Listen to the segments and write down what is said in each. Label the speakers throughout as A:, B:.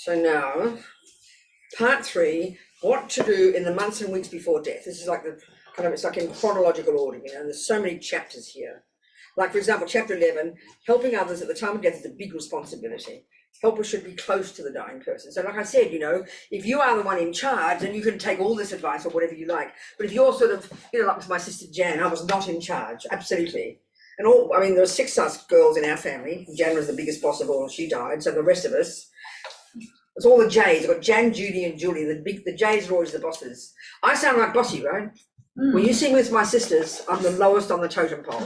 A: So now, part 3, what to do in the months and weeks before death. This is like the kind of, it's like in chronological order, you know, there's so many chapters here. Like, for example, chapter 11, helping others at the time of death is a big responsibility. Helpers should be close to the dying person. So like I said, you know, if you are the one in charge, then you can take all this advice or whatever you like. But if you're sort of, you know, like with my sister Jan, I was not in charge, absolutely. And all, I mean, there were 6 us girls in our family. Jan was the biggest boss of all, she died. So the rest of us, it's all the J's. I've got Jan, Judy, and Julie. The J's are always the bosses. I sound like bossy, right? Mm. When you see me with my sisters, I'm the lowest on the totem pole.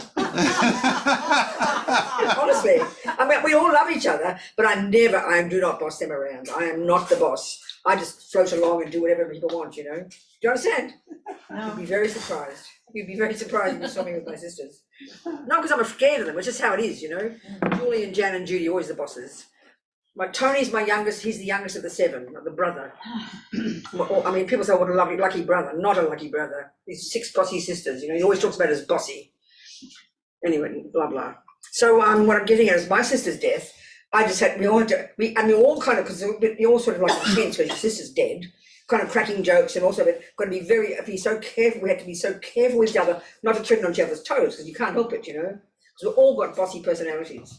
A: Honestly, I mean, we all love each other, but I do not boss them around. I am not the boss. I just float along and do whatever people want, you know. Do you understand? No. You'd be very surprised. You'd be very surprised if you saw me with my sisters. Not because I'm scared of them, it's just how it is, you know. Julie and Jan and Judy are always the bosses. Tony's my youngest, he's the youngest of the 7, the brother. I mean, people say, what a lovely, lucky brother. Not a lucky brother. He's 6 bossy sisters, you know, he always talks about it as bossy. Anyway, blah, blah. So what I'm getting at is my sister's death. I just had, we all kind of, because we all sort of like intense because your sister's dead, kind of cracking jokes, and also got to be so careful, we had to be so careful with each other, not to tread on each other's toes, because you can't help it, you know, because we've all got bossy personalities.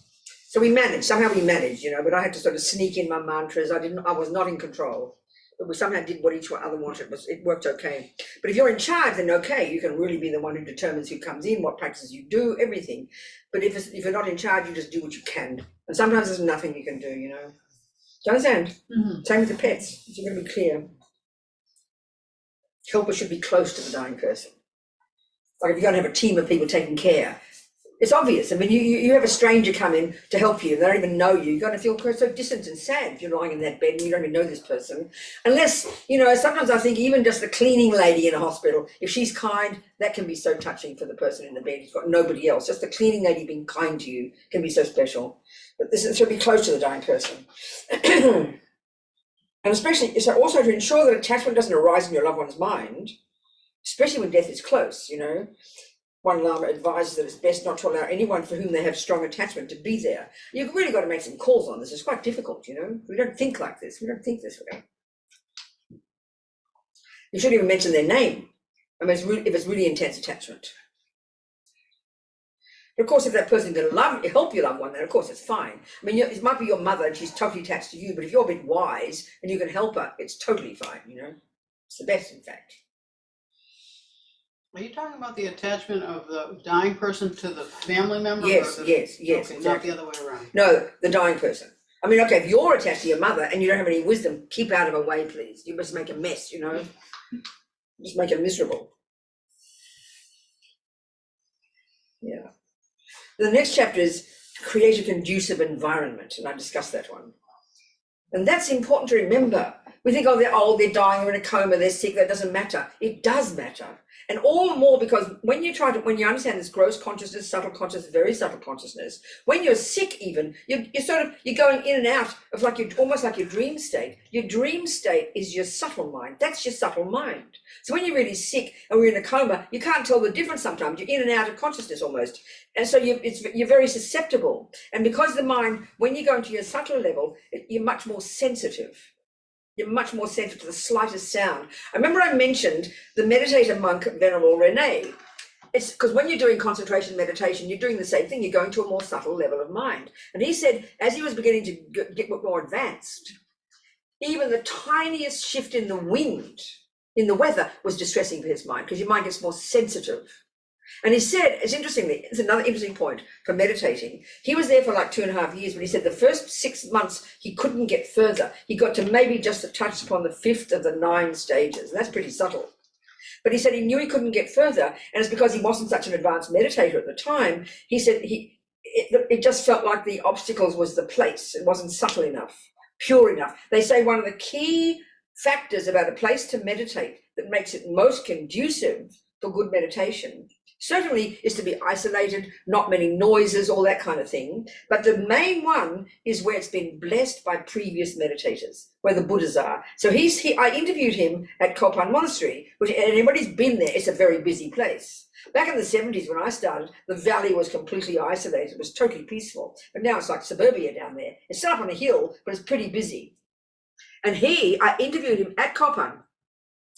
A: So somehow we managed, you know, but I had to sort of sneak in my mantras. I was not in control, but we somehow did what each other wanted. It worked okay. But if you're in charge, then okay, you can really be the one who determines who comes in, what practices you do, everything. But if you're not in charge, you just do what you can. And sometimes there's nothing you can do, you know. Do you understand? Mm-hmm. Same with the pets. You're going to be clear. Helpers should be close to the dying person. Like if you're going to have a team of people taking care, it's obvious. I mean, you have a stranger come in to help you, they don't even know you. You're going to feel so distant and sad if you're lying in that bed and you don't even know this person. Unless, you know, sometimes I think even just the cleaning lady in a hospital, if she's kind, that can be so touching for the person in the bed who's got nobody else. Just the cleaning lady being kind to you can be so special. But this should be close to the dying person. And especially, so also to ensure that attachment doesn't arise in your loved one's mind, especially when death is close, you know. One Lama advises that it's best not to allow anyone for whom they have strong attachment to be there. You've really got to make some calls on this. It's quite difficult, you know. We don't think like this. We don't think this way. You shouldn't even mention their name. I mean, if it's really intense attachment. But of course, if that person can help your loved one, then of course it's fine. I mean, it might be your mother and she's totally attached to you, but if you're a bit wise and you can help her, it's totally fine, you know. It's the best, in fact.
B: Are you talking about the attachment of the dying person to the family member?
A: Yes, yes,
B: okay,
A: exactly.
B: Not the other way around.
A: No, the dying person. I mean, okay, if you're attached to your mother and you don't have any wisdom, keep out of her way, please. You must make a mess, you know. Just make it miserable. Yeah. The next chapter is create a conducive environment, and I discussed that one. And that's important to remember. We think, oh, they're dying, they're in a coma, they're sick, that doesn't matter. It does matter. And all the more because when you understand this gross consciousness, subtle consciousness, very subtle consciousness, when you're sick even, you're going in and out of almost like your dream state. Your dream state is your subtle mind. That's your subtle mind. So when you're really sick and we're in a coma, you can't tell the difference sometimes. You're in and out of consciousness almost. And so you're very susceptible. And because the mind, when you go into your subtle level, you're much more sensitive. You're much more sensitive to the slightest sound. I remember I mentioned the meditator monk, Venerable Rene. It's because when you're doing concentration meditation, you're doing the same thing. You're going to a more subtle level of mind. And he said, as he was beginning to get more advanced, even the tiniest shift in the wind, in the weather, was distressing for his mind, because your mind gets more sensitive. And he said, it's another interesting point for meditating. He was there for like 2.5 years, but he said the first 6 months, he couldn't get further. He got to maybe just touch upon the 5th of the 9 stages. And that's pretty subtle. But he said he knew he couldn't get further. And it's because he wasn't such an advanced meditator at the time. He said it just felt like the obstacles was the place. It wasn't subtle enough, pure enough. They say one of the key factors about a place to meditate that makes it most conducive for good meditation certainly is to be isolated, not many noises, all that kind of thing. But the main one is where it's been blessed by previous meditators, where the Buddhas are. So I interviewed him at Courtin Monastery, and anybody's been there, it's a very busy place. Back in the 70s when I started, the valley was completely isolated. It was totally peaceful. But now it's like suburbia down there. It's still up on a hill, but it's pretty busy. And I interviewed him at Copan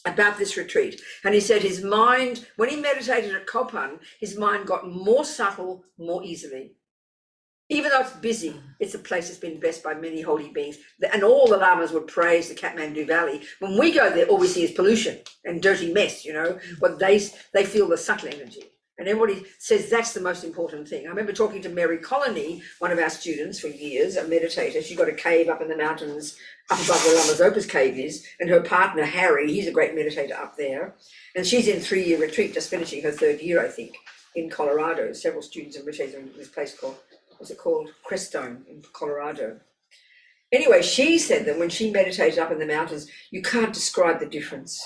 A: about this retreat. And he said his mind, when he meditated at Copan, his mind got more subtle, more easily. Even though it's busy, it's a place that's been blessed by many holy beings. And all the lamas would praise the Kathmandu Valley. When we go there, all we see is pollution and dirty mess, but they feel the subtle energy. And everybody says that's the most important thing. I remember talking to Mary Colony, one of our students for years, a meditator. She's got a cave up in the mountains, up above where Lama Zopa's cave is, and her partner, Harry, he's a great meditator up there. And she's in 3-year retreat, just finishing her 3rd year, I think, in Colorado. Several students are meditating in this place called, what's it called? Crestone in Colorado. Anyway, she said that when she meditated up in the mountains, you can't describe the difference,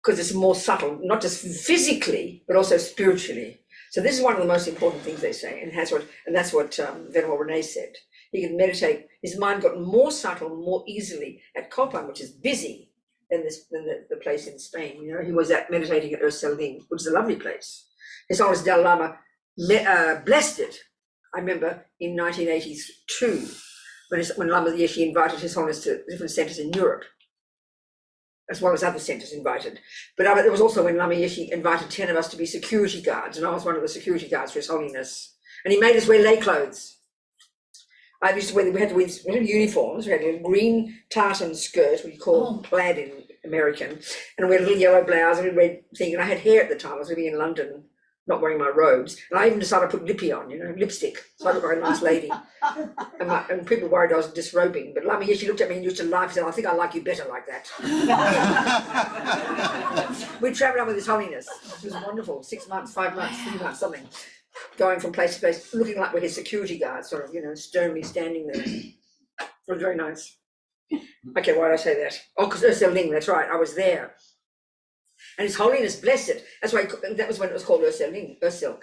A: because it's more subtle, not just physically, but also spiritually. So this is one of the most important things they say, and that's what Venerable Renee said. He could meditate, his mind got more subtle, more easily at Copan, which is busy, than the place in Spain. He was meditating at Urselling, which is a lovely place. His Holiness Dalai Lama blessed it. I remember in 1982, when Lama Yeshe invited His Holiness to different centres in Europe, as well as other centres invited. But there was also when Lama Yeshe invited 10 of us to be security guards, and I was one of the security guards for His Holiness. And he made us wear lay clothes. We had to wear uniforms. We had a green tartan skirt, we call plaid in American, and we had a little yellow blouse and a red thing. And I had hair at the time. I was living in London, not wearing my robes. And I even decided to put lippy on, lipstick. So I looked like a nice lady. And people worried I was disrobing. But Lama Yeshe looked at me and used to laugh and said, I think I like you better like that. We travelled around with His Holiness. It was wonderful. 6 months, 5 months, 3 months, something. Going from place to place, looking like we're his security guards, sort of, sternly standing there. It was very nice. Okay, why did I say that? Oh, because Urselling, that's right, I was there. And His Holiness blessed it. That's why that was when it was called Urselling, place of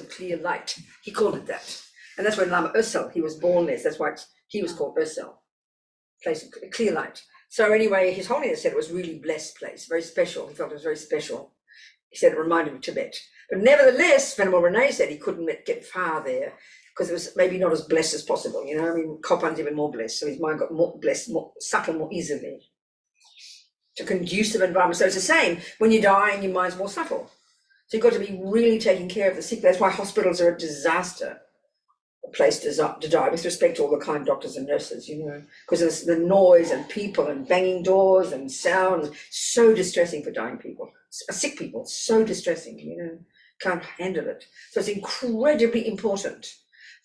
A: clear light. He called it that. And that's when Lama Ursel, he was born there. That's why he was called Ursel, place of clear light. So anyway, His Holiness said it was really blessed place, very special. He felt it was very special. He said it reminded him of Tibet. But nevertheless, Venerable Renee said he couldn't get far there because it was maybe not as blessed as possible. Copan's even more blessed, so his mind got more blessed, more subtle, more easily. It's a conducive environment. So it's the same when you're dying, your mind's more subtle. So you've got to be really taking care of the sick. That's why hospitals are a disaster, a place to die, with respect to all the kind doctors and nurses, because the noise and people and banging doors and sounds, so distressing for dying people, sick people, so distressing, can't handle it. So it's incredibly important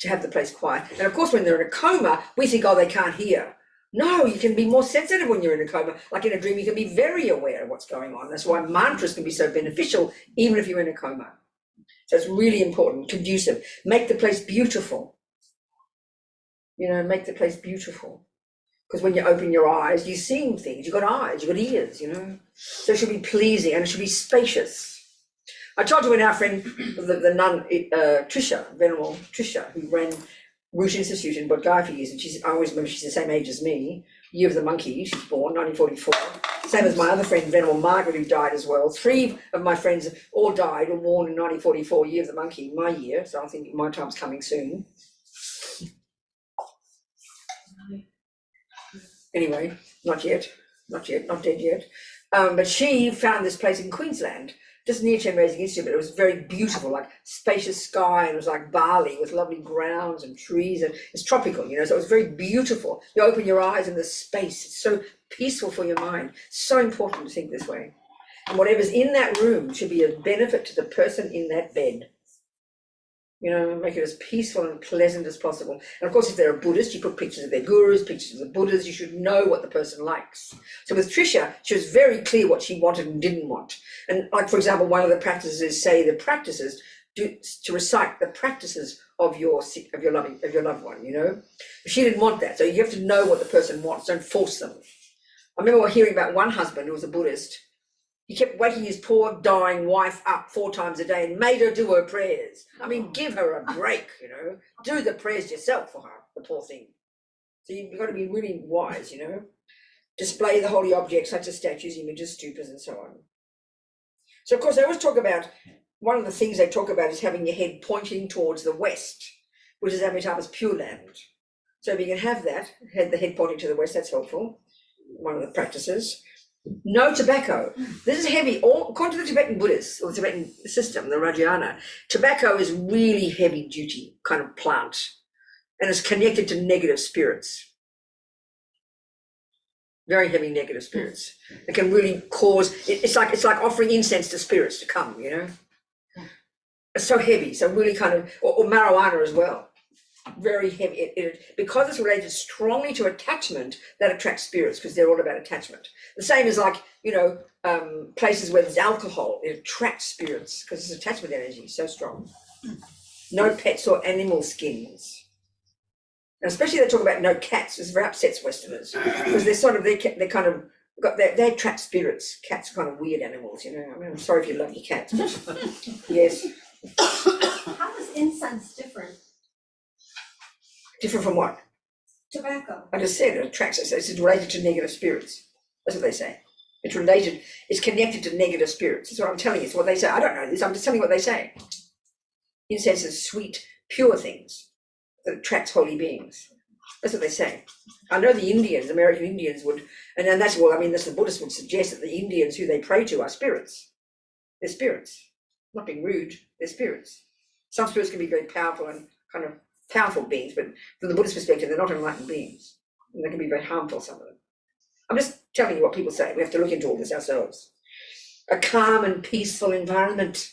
A: to have the place quiet. And of course, when they're in a coma, we think, oh, they can't hear. No, you can be more sensitive when you're in a coma. Like in a dream, you can be very aware of what's going on. That's why mantras can be so beneficial, even if you're in a coma. So it's really important, conducive. Make the place beautiful. Make the place beautiful. Because when you open your eyes, you're seeing things. You've got eyes, you've got ears, So it should be pleasing and it should be spacious. I told you when our friend, the nun, Trisha, Venerable Trisha, who ran Root Institute in Bodgai for years, and I always remember she's the same age as me, Year of the Monkey, she's born, 1944. Same as my other friend, Venerable Margaret, who died as well. 3 of my friends all died, were born in 1944, Year of the Monkey, my year, so I think my time's coming soon. Anyway, not dead yet. But she found this place in Queensland, just near Chenrezig Institute, but it was very beautiful, like spacious sky, and it was like Bali with lovely grounds and trees, and it's tropical, so it was very beautiful. You open your eyes and the space, it's so peaceful for your mind. So important to think this way. And whatever's in that room should be a benefit to the person in that bed. Make it as peaceful and pleasant as possible. And of course, if they're a Buddhist, you put pictures of their gurus, pictures of the Buddhas. You should know what the person likes. So with Trisha, she was very clear what she wanted and didn't want. And like, for example, one of the practices to recite the practices of your loved one. She didn't want that. So you have to know what the person wants. Don't force them. I remember hearing about one husband who was a Buddhist. He kept waking his poor dying wife up 4 times a day and made her do her prayers. I mean, give her a break, Do the prayers yourself for her, the poor thing. So you've got to be really wise, Display the holy objects such as statues, images, stupas, and so on. So, of course, they always talk about, one of the things they talk about is having your head pointing towards the west, which is Amitabha's Pure Land. So if you can have that, the head pointing to the west, that's helpful. One of the practices. No tobacco. This is heavy. According to the Tibetan Buddhists, or the Tibetan system, the Rajayana, tobacco is really heavy duty kind of plant, and it's connected to negative spirits. Very heavy negative spirits. It can really cause, it's like offering incense to spirits to come, you know. It's so heavy, so really kind of, or marijuana as well. Very heavy, because it's related strongly to attachment, that attracts spirits, because they're all about attachment. The same as like, you know, places where there's alcohol, it attracts spirits because it's attachment energy so strong. No pets or animal skins. And especially they talk about no cats, this very upsets Westerners, because they're sort of, they kind of got, they attract spirits. Cats are kind of weird animals, you know. I mean, I'm sorry if you love your cats. Yes.
C: How is incense different?
A: Different from what?
C: Tobacco.
A: I just said it attracts us. It's related to negative spirits. That's what they say. It's related, it's connected to negative spirits. That's what I'm telling you. It's what they say. I don't know this. I'm just telling you what they say. Incense is sweet, pure things that attracts holy beings. That's what they say. I know the Indians, American Indians would, and then that's what, I mean, that's the Buddhists would suggest that the Indians who they pray to are spirits. They're spirits. Not being rude, they're spirits. Some spirits can be very powerful and kind of powerful beings, but from the Buddhist perspective, they're not enlightened beings. And they can be very harmful, some of them. I'm just telling you what people say. We have to look into all this ourselves. A calm and peaceful environment.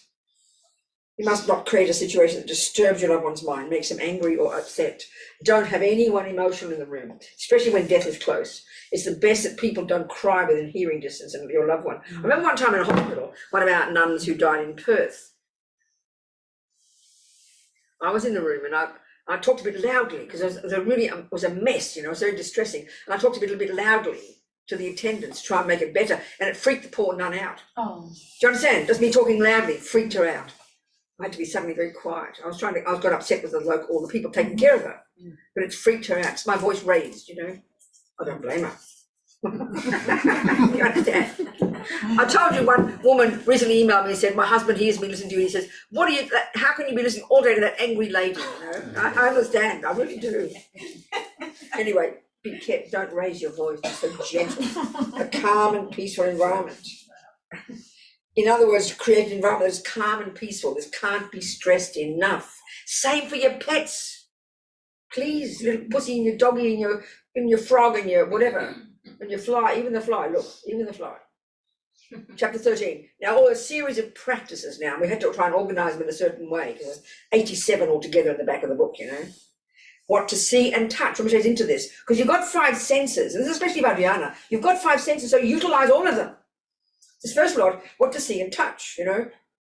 A: You must not create a situation that disturbs your loved one's mind, makes them angry or upset. Don't have anyone emotional in the room, especially when death is close. It's the best that people don't cry within hearing distance of your loved one. I remember one time in a hospital, one of our nuns who died in Perth. I was in the room and I talked a bit loudly because it was a mess, you know, it was very distressing. And I talked a little bit loudly to the attendants to try and make it better, and it freaked the poor nun out.
C: Oh.
A: Do you understand? Just me talking loudly freaked her out. I had to be suddenly very quiet. I got upset with all the people taking care of her, but it freaked her out. It's my voice raised, you know. I don't blame her. You understand? I told you one woman recently emailed me and said, my husband hears me listen to you. He says, how can you be listening all day to that angry lady? You know, I understand, I really do. Anyway, be careful, don't raise your voice, just so gentle. A calm and peaceful environment. In other words, create an environment that's calm and peaceful. This can't be stressed enough. Same for your pets. Please, little pussy and your doggy and your frog and your whatever. And your fly, even the fly, look, even the fly. Chapter 13. Now, all a series of practices now. We had to try and organise them in a certain way because there's 87 altogether in the back of the book, you know. What to see and touch. Rinpoche's into this because you've got 5 senses, and this is especially about Vajrayana. You've got 5 senses, so utilise all of them. This first lot, what to see and touch, you know.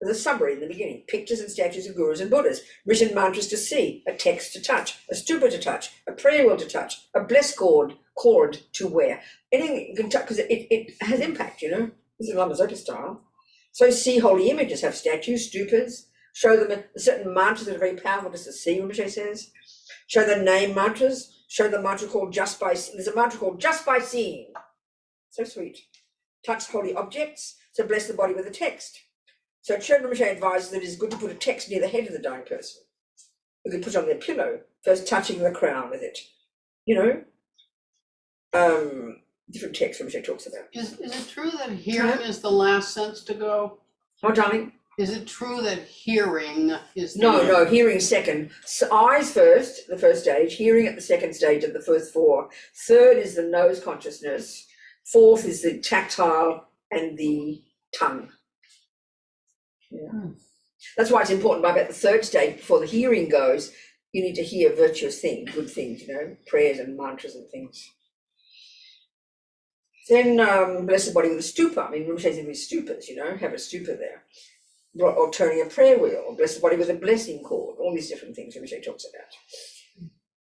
A: There's a summary in the beginning. Pictures and statues of gurus and Buddhas, written mantras to see, a text to touch, a stupa to touch, a prayer wheel to touch, a blessed cord to wear. Anything you can touch because it has impact, you know. This is Lama Zopa style. So see holy images, have statues, stupas, show them a certain mantras that are very powerful just to see, Rinpoche says. Show the name mantras, show the mantra called just by, there's a mantra called just by seeing. So sweet. Touch holy objects, so bless the body with a text. So Chögyam Rinpoche advises that it is good to put a text near the head of the dying person. You can put it on their pillow, first touching the crown with it. You know, different texts Rinpoche talks about.
B: Is it true that hearing is the last sense to go?
A: Oh, darling?
B: Is it true that hearing is
A: No, hearing second. So eyes first, the first stage, hearing at the second stage of the first 4. Third is the nose consciousness. 4th is the tactile and the tongue. Yeah. That's why it's important by about the 3rd stage, before the hearing goes, you need to hear virtuous things, good things, you know, prayers and mantras and things. Then bless the body with a stupa. I mean, Rinpoche's in his stupas, you know, have a stupa there. Or turning a prayer wheel, or bless the body with a blessing cord, all these different things Rinpoche talks about.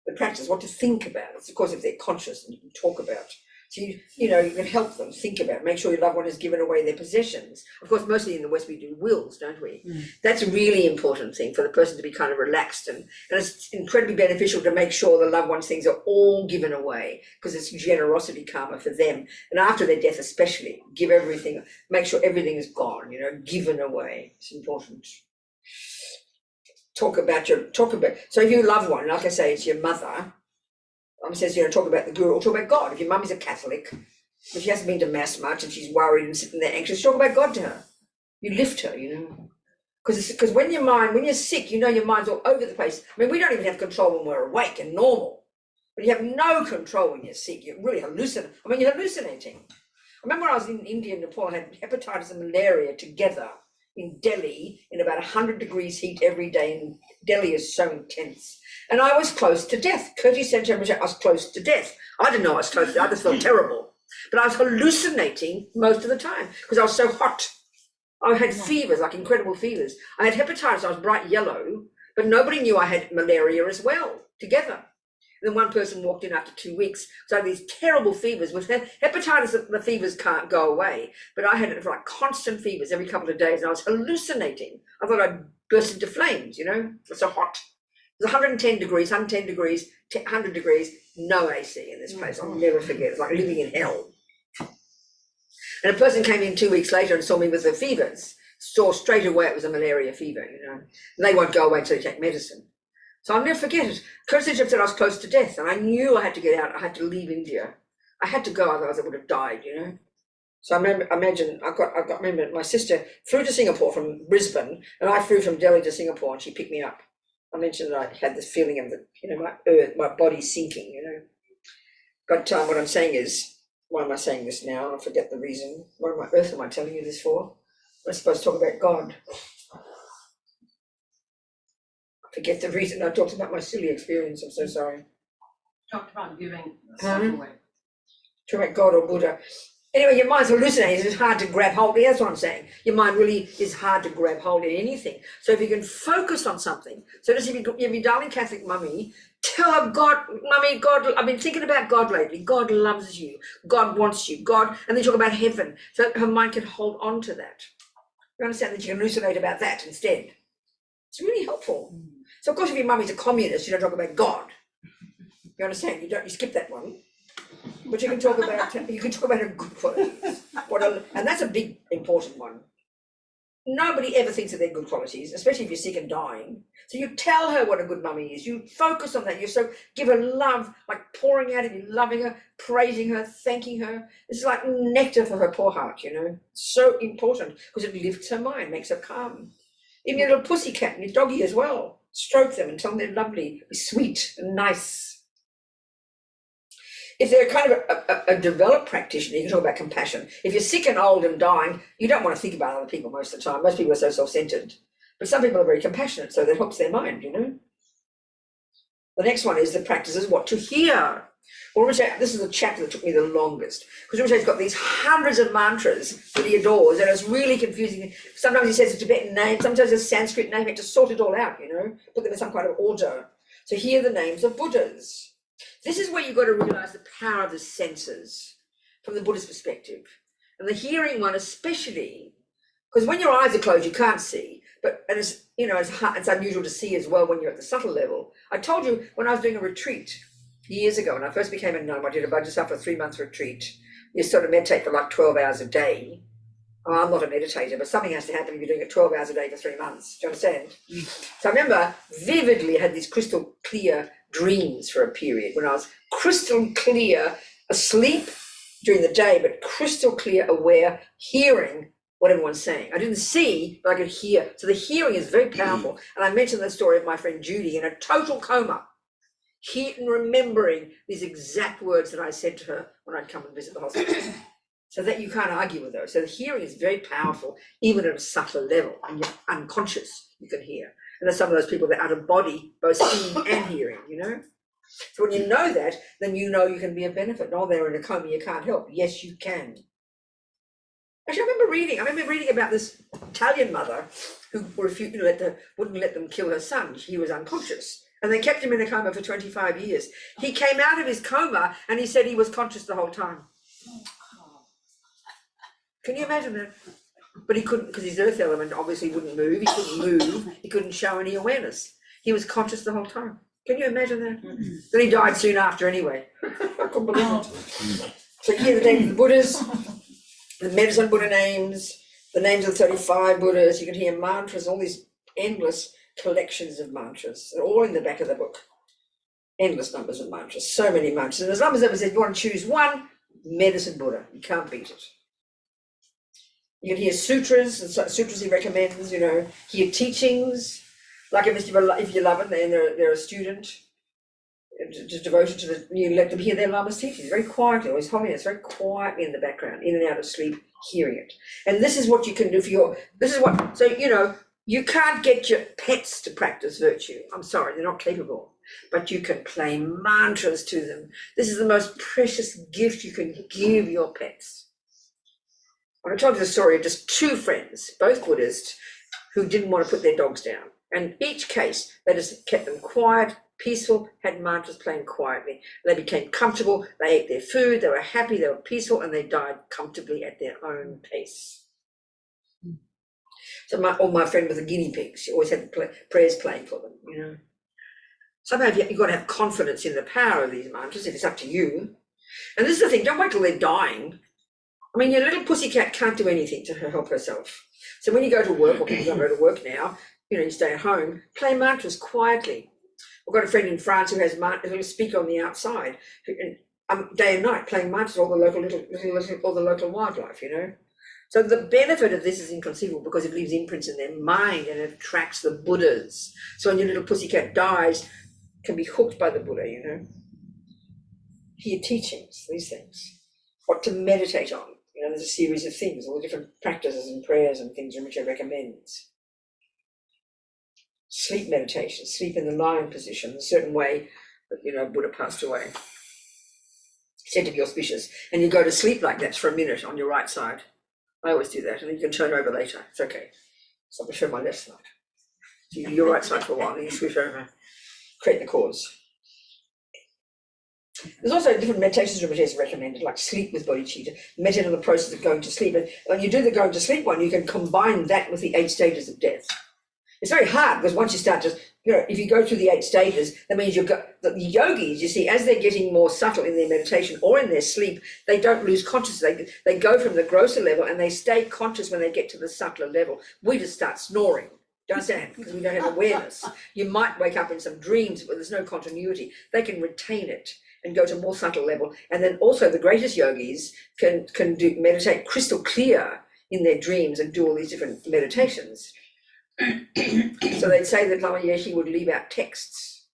A: The practice, what to think about. It's of course if they're conscious and you can talk about. So you know, you can help them think about, make sure your loved one has given away their possessions. Of course, mostly in the West we do wills, don't we? That's a really important thing for the person to be kind of relaxed, and it's incredibly beneficial to make sure the loved one's things are all given away, because it's generosity karma for them. And after their death especially, give everything, make sure everything is gone, you know, given away. It's important. Talk about, so if your loved one, like I say, it's your mother, says, talk about the guru or talk about God. If your mum is a Catholic, if she hasn't been to mass much and she's worried and sitting there anxious, talk about God to her. You lift her, Because when you're sick, your mind's all over the place. I mean, we don't even have control when we're awake and normal. But you have no control when you're sick. You're really hallucinating. You're hallucinating. I remember when I was in India and Nepal, I had hepatitis and malaria together in Delhi in about 100 degrees heat every day. And Delhi is so intense. And I was close to death. Kurti said to me, I was close to death. I didn't know I was close to death. I just felt terrible. But I was hallucinating most of the time because I was so hot. I had fevers, like incredible fevers. I had hepatitis, I was bright yellow, but nobody knew I had malaria as well, together. And then one person walked in after 2 weeks. So I had these terrible fevers. With hepatitis, the fevers can't go away. But I had it for like constant fevers every couple of days. And I was hallucinating. I thought I'd burst into flames, It's so hot. It was 110 degrees, 100 degrees, no AC in this place. I'll never forget. It's like living in hell. And a person came in 2 weeks later and saw me with the fevers. Saw straight away it was a malaria fever, And they won't go away until you take medicine. So I'll never forget it. Courtin said I was close to death and I knew I had to get out. I had to leave India. I had to go, otherwise I would have died, So I remember my sister flew to Singapore from Brisbane and I flew from Delhi to Singapore and she picked me up. I mentioned that I had this feeling of my body sinking, But what I'm saying is, why am I saying this now? I forget the reason. What on earth am I telling you this for? We're supposed to talk about God. Forget the reason. I talked about my silly experience. I'm so sorry.
B: Talked about giving stuff away.
A: Talk about God or Buddha. Anyway, your mind's hallucinating. It's hard to grab hold of. That's what I'm saying. Your mind really is hard to grab hold of anything. So if you can focus on something, so just if you have your darling Catholic mummy, tell her, God, mummy, God, I've been thinking about God lately. God loves you. God wants you. God, and then talk about heaven. So her mind can hold on to that. You understand that you can hallucinate about that instead. It's really helpful. So of course, if your mummy's a communist, you don't talk about God. You understand? You skip that one. But you can talk about her good qualities. And that's a big important one. Nobody ever thinks of their good qualities, especially if you're sick and dying. So you tell her what a good mummy is. You focus on that. Give her love, like pouring out of you, loving her, praising her, thanking her. It's like nectar for her poor heart, So important because it lifts her mind, makes her calm. Even your little pussycat and your doggy as well. Stroke them and tell them they're lovely, be sweet and nice. If they're kind of a developed practitioner, you can talk about compassion. If you're sick and old and dying, you don't want to think about other people most of the time. Most people are so self-centered. But some people are very compassionate, so that helps their mind, The next one is the practices what to hear. Well, this is the chapter that took me the longest. Because Rinpoche's got these hundreds of mantras that he adores, and it's really confusing. Sometimes he says a Tibetan name, sometimes a Sanskrit name. You have to sort it all out, put them in some kind of order. So here are the names of Buddhas. This is where you've got to realize the power of the senses from the Buddhist perspective. And the hearing one especially, because when your eyes are closed, you can't see. And it's unusual to see as well when you're at the subtle level. I told you when I was doing a retreat years ago, when I first became a nun, I did a budget after a 3-month retreat. You sort of meditate for like 12 hours a day. Oh, I'm not a meditator, but something has to happen if you're doing it 12 hours a day for 3 months. Do you understand? So I remember vividly I had these crystal clear dreams for a period when I was crystal clear, asleep during the day, but crystal clear, aware, hearing what everyone's saying. I didn't see, but I could hear. So the hearing is very powerful. And I mentioned the story of my friend Judy in a total coma, remembering these exact words that I said to her when I'd come and visit the hospital. So that you can't argue with those. So the hearing is very powerful, even at a subtler level, and you're unconscious, you can hear. And there's some of those people that are out of body, both seeing and hearing, So when you know that, then you know you can be of benefit. No, they're in a coma, you can't help. Yes, you can. Actually, I remember reading about this Italian mother who wouldn't let them kill her son. He was unconscious. And they kept him in a coma for 25 years. He came out of his coma and he said he was conscious the whole time. Can you imagine that? But he couldn't, because his earth element obviously wouldn't move. He couldn't move. He couldn't show any awareness. He was conscious the whole time. Can you imagine that? Then he died soon after anyway. I couldn't believe it. So here the names of the Buddhas, the medicine Buddha names, the names of the 35 Buddhas. You can hear mantras, all these endless collections of mantras. They're all in the back of the book. endless numbers of mantras, so many mantras. And as Lama Zopa said, you want to choose one, medicine Buddha. You can't beat it. You can hear sutras, and sutras he recommends, hear teachings. Like if you love it and they're a student, just devoted to you let them hear their Lama's teachings very quietly, always humming it, very quietly in the background, in and out of sleep, hearing it. And this is what you can do you can't get your pets to practice virtue. I'm sorry, they're not capable, but you can play mantras to them. This is the most precious gift you can give your pets. I told you the story of just two friends, both Buddhists, who didn't want to put their dogs down. And each case, they just kept them quiet, peaceful, had mantras playing quietly. They became comfortable, they ate their food, they were happy, they were peaceful, and they died comfortably at their own pace. So my friend with the guinea pigs, she always had prayers playing for them, Somehow you've got to have confidence in the power of these mantras if it's up to you. And this is the thing, don't wait till they're dying. I mean, your little pussycat can't do anything to help herself. So when you go to work, or people don't go to work now, you stay at home, play mantras quietly. I've got a friend in France who has a little speaker on the outside, day and night playing mantras, all the local wildlife, So the benefit of this is inconceivable because it leaves imprints in their mind and it attracts the Buddhas. So when your little pussycat dies, it can be hooked by the Buddha, Hear teachings, these things. What to meditate on. There's a series of things, all the different practices and prayers and things which I recommend. Sleep meditation, sleep in the lying position, a certain way that, Buddha passed away. Said to be auspicious. And you go to sleep like that for a minute on your right side. I always do that, and then you can turn over later. It's okay. So I prefer my left side. So you do your right side for a while, then you switch over, create the cause. There's also different meditations which is recommended, like sleep with bodhicitta, meditate on the process of going to sleep. And when you do the going to sleep one, you can combine that with the 8 stages of death. It's very hard because once you start to, if you go through the 8 stages, that means the yogis, you see, as they're getting more subtle in their meditation or in their sleep, they don't lose consciousness. They go from the grosser level and they stay conscious when they get to the subtler level. We just start snoring. Don't understand? Because we don't have awareness. You might wake up in some dreams, but there's no continuity. They can retain it and go to a more subtle level. And then also the greatest yogis can meditate crystal clear in their dreams and do all these different meditations. So they'd say that Lama Yeshe would leave out texts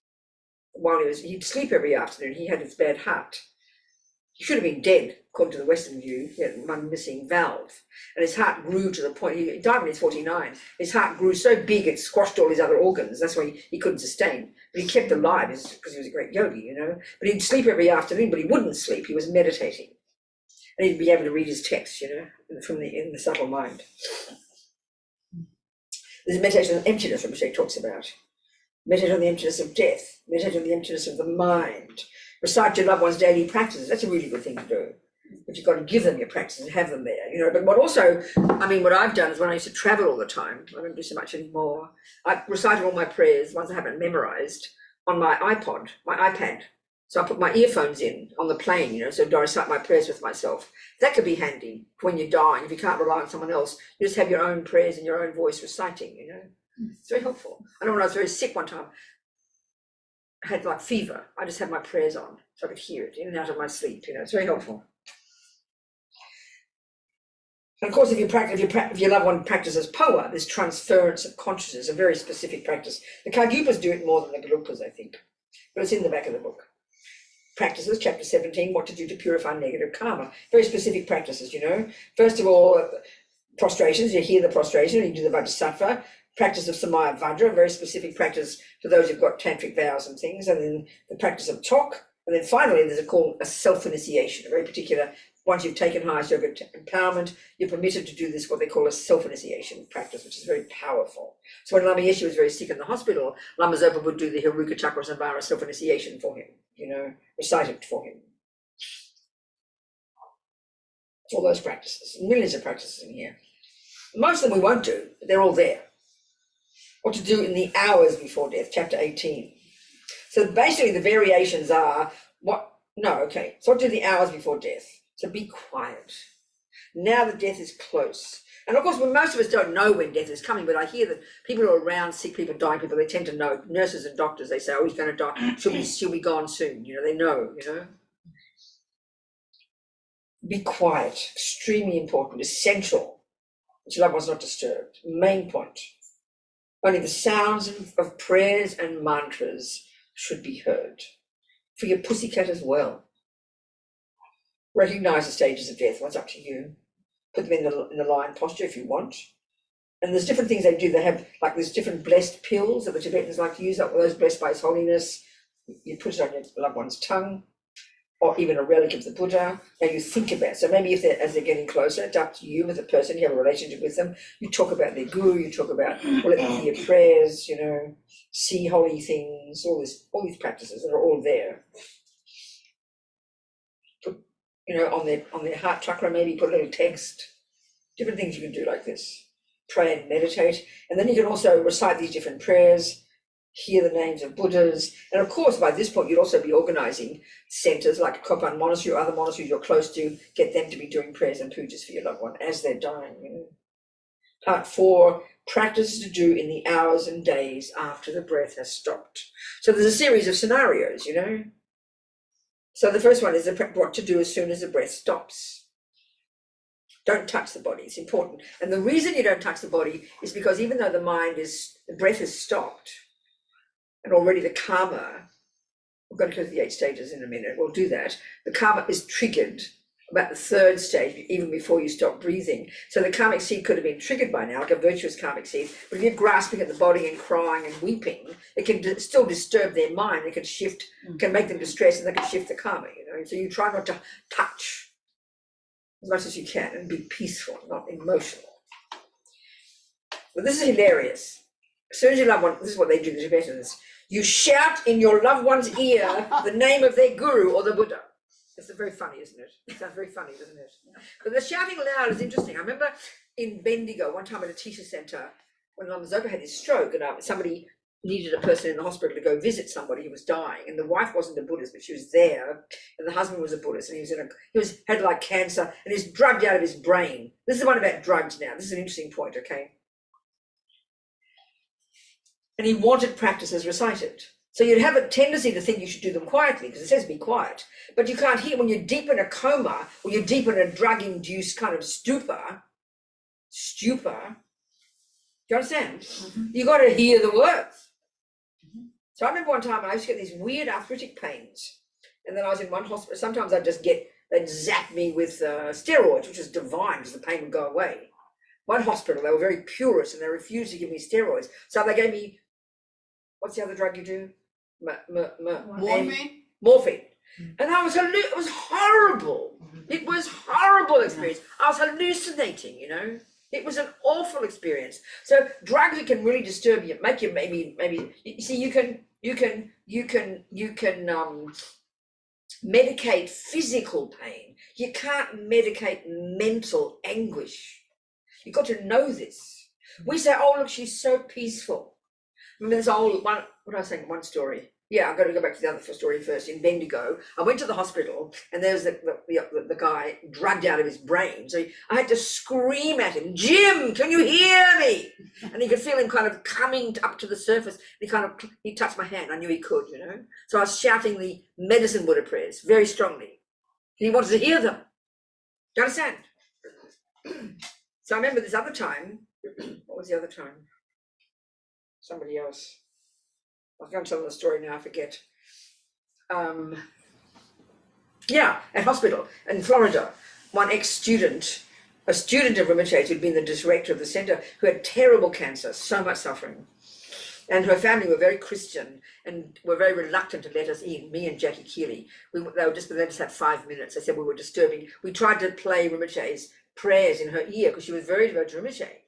A: while he'd sleep every afternoon. He had his bad heart. He should have been dead, according to the Western view. He had one missing valve. And his heart grew to the point, he died when he was 49. His heart grew so big it squashed all his other organs. That's why he couldn't sustain. But he kept alive because he was a great yogi, But he'd sleep every afternoon, but he wouldn't sleep. He was meditating. And he'd be able to read his text, in the subtle mind. There's a meditation on emptiness, which he talks about. Meditate on the emptiness of death. Meditate on the emptiness of the mind. Recite your loved one's daily practices. That's a really good thing to do. But you've got to give them your practices and have them there, But what I've done is when I used to travel all the time, I don't do so much anymore, I recited all my prayers, ones I haven't memorized, on my iPad. So I put my earphones in on the plane, so I recite my prayers with myself. That could be handy when you're dying. If you can't rely on someone else, you just have your own prayers in your own voice reciting, It's very helpful. I know when I was very sick one time, I had like fever. I just had my prayers on so I could hear it in and out of my sleep, It's very helpful. And of course, if your loved one practices poa, this transference of consciousness, a very specific practice. The Kargyupas do it more than the Gelugpas, I think, but it's in the back of the book. Practices, chapter 17, what to do to purify negative karma. Very specific practices, First of all, prostrations, you hear the prostration, you do the Vajrasattva. Practice of Samaya Vajra, very specific practice for those who've got tantric vows and things. And then the practice of Tok. And then finally, there's a self-initiation, a very particular, once you've taken highest yoga empowerment, you're permitted to do this, what they call a self-initiation practice, which is very powerful. So when Lama Yeshe was very sick in the hospital, Lama Zopa would do the Haruka Chakra Samvara self-initiation for him, recite it for him. All those practices, millions of practices in here. Most of them we won't do, but they're all there. What to do in the hours before death, chapter 18. So basically the variations are, so what to do the hours before death? So be quiet. Now that death is close, And of course, most of us don't know when death is coming, but I hear that people who are around sick people, dying people, they tend to know. Nurses and doctors, they say, oh, he's going to die. She'll be gone soon. They know, Be quiet, extremely important, essential. That your loved one's not disturbed. Main point. Only the sounds of prayers and mantras should be heard. For your pussycat as well. Recognise the stages of death. What's up to you? Put them in the lion posture if you want. And there's different things they do. They have, there's different blessed pills that the Tibetans like to use, up with those blessed by His Holiness. You put it on your loved one's tongue, or even a relic of the Buddha, and you think about it. So maybe as they're getting closer, it's up to you as a person, you have a relationship with them, you talk about their guru, you talk about, let them hear prayers, see holy things, all these practices that are all there. Put, on their heart chakra, maybe put a little text, different things you can do like this. Pray and meditate, and then you can also recite these different prayers, hear the names of Buddhas, and of course by this point you'd also be organising centres like Courtin Monastery or other monasteries you're close to, get them to be doing prayers and pujas for your loved one as they're dying. Part 4, practice to do in the hours and days after the breath has stopped. So there's a series of scenarios, So the first one is what to do as soon as the breath stops. Don't touch the body, it's important. And the reason you don't touch the body is because even though the breath has stopped, and already the karma, we're going to go through the 8 stages in a minute, we'll do that. The karma is triggered about the 3rd stage, even before you stop breathing. So the karmic seed could have been triggered by now, like a virtuous karmic seed, but if you're grasping at the body and crying and weeping, it can still disturb their mind, it can shift, can make them distressed, and they can shift the karma, So you try not to touch as much as you can and be peaceful, not emotional. But this is hilarious. As soon as your loved one, this is what they do, the Tibetans, you shout in your loved one's ear the name of their guru or the Buddha. It's very funny, isn't it? It sounds very funny, doesn't it? But the shouting loud is interesting. I remember in Bendigo, one time at a teacher centre, when Lama Zopa had his stroke, and somebody needed a person in the hospital to go visit somebody who was dying, and the wife wasn't a Buddhist, but she was there, and the husband was a Buddhist, and he had cancer, and he's drugged out of his brain. This is the one about drugs now. This is an interesting point, okay? And he wanted practices recited. So you'd have a tendency to think you should do them quietly, because it says be quiet, but you can't hear when you're deep in a coma, or you're deep in a drug-induced kind of stupor. Do you understand? Mm-hmm. You got to hear the words. Mm-hmm. So I remember one time I used to get these weird arthritic pains, and then I was in one hospital. Sometimes they'd zap me with steroids, which is divine because the pain would go away. One hospital, they were very purist and they refused to give me steroids. So they gave me, what's the other drug you do?
B: Morphine?
A: Morphine. And it was horrible. It was horrible experience. I was hallucinating, It was an awful experience. So drugs can really disturb you, make you maybe you see you can medicate physical pain. You can't medicate mental anguish. You've got to know this. We say, oh look, she's so peaceful. Remember this old one, what was I saying, one story? Yeah, I've got to go back to the other story first. In Bendigo, I went to the hospital and there's the guy drugged out of his brain. So I had to scream at him, Jim, can you hear me? And you could feel him kind of coming up to the surface. He touched my hand. I knew he could, So I was shouting the medicine Buddha prayers very strongly. He wanted to hear them. Do you understand? So I remember this other time. What was the other time? Somebody else. I can't tell the story now, I forget. At hospital in Florida, one ex-student, a student of Rinpoche who'd been the director of the center, who had terrible cancer, so much suffering. And her family were very Christian and were very reluctant to let us in, me and Jackie Keeley. They let us have 5 minutes. They said we were disturbing. We tried to play Rinpoche's prayers in her ear because she was very devoted to Rinpoche.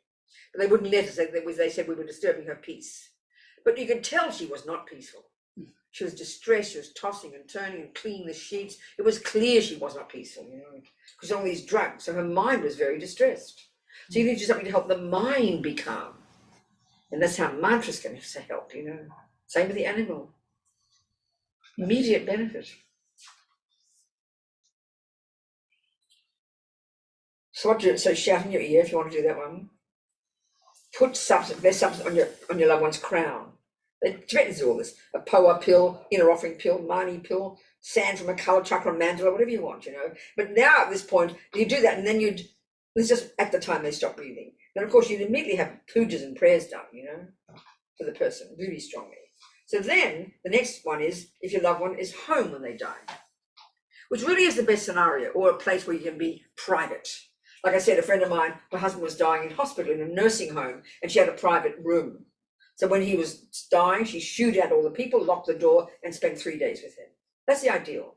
A: But they wouldn't let us. They said we were disturbing her peace. But you could tell she was not peaceful. She was distressed, she was tossing and turning and cleaning the sheets. It was clear she was not peaceful, because all these drugs. So her mind was very distressed. So you need to do something to help the mind be calm. And that's how mantras can help, Same with the animal. Immediate benefit. So what do so shout in your ear if you want to do that one. Put substance, best substance on your loved one's crown. The Tibetans do all this. A Poa pill, inner offering pill, Mani pill, sand from a colour chakra mandala, whatever you want, But now at this point, you do that and then it's just at the time they stop breathing. Then of course you'd immediately have pujas and prayers done, for the person, really strongly. So then the next one is if your loved one is home when they die, which really is the best scenario, or a place where you can be private. Like I said, a friend of mine, her husband was dying in hospital in a nursing home, and she had a private room. So when he was dying, she shooed out all the people, locked the door, and spent 3 days with him. That's the ideal.